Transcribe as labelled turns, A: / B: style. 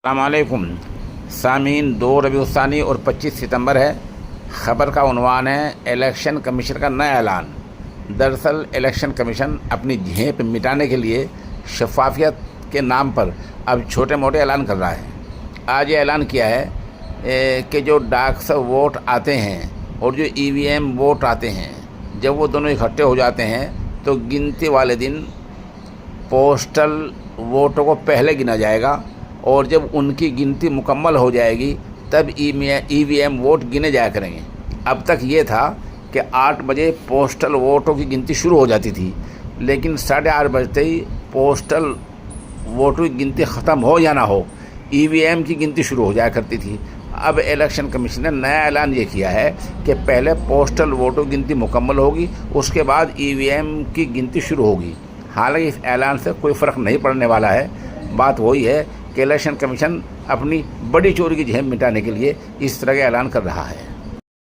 A: السلام علیکم سامعین، 2 ربیع الثانی اور 25 ستمبر ہے۔ خبر کا عنوان ہے الیکشن کمیشن کا نیا اعلان۔ دراصل الیکشن کمیشن اپنی جھیپ مٹانے کے لیے شفافیت کے نام پر اب چھوٹے موٹے اعلان کر رہا ہے۔ آج یہ اعلان کیا ہے کہ جو ڈاک سے ووٹ آتے ہیں اور جو ای وی ایم ووٹ آتے ہیں، جب وہ دونوں اکٹھے ہو جاتے ہیں تو گنتی والے دن پوسٹل ووٹوں کو پہلے گنا جائے گا، اور جب ان کی گنتی مکمل ہو جائے گی تب ای وی ایم ووٹ گنے جایا کریں گے۔ اب تک یہ تھا کہ 8 بجے پوسٹل ووٹوں کی گنتی شروع ہو جاتی تھی، لیکن 8:30 بجتے ہی پوسٹل ووٹوں کی گنتی ختم ہو یا نہ ہو، ای وی ایم کی گنتی شروع ہو جایا کرتی تھی۔ اب الیکشن کمیشن نے نیا اعلان یہ کیا ہے کہ پہلے پوسٹل ووٹوں کی گنتی مکمل ہوگی، اس کے بعد ای وی ایم کی گنتی شروع ہوگی۔ حالانکہ اس اعلان سے کوئی فرق نہیں پڑنے والا ہے۔ بات وہی ہے کہ الیکشن کمیشن اپنی بڑی چوری کی جھیپ مٹانے کے لیے اس طرح کا اعلان کر رہا ہے۔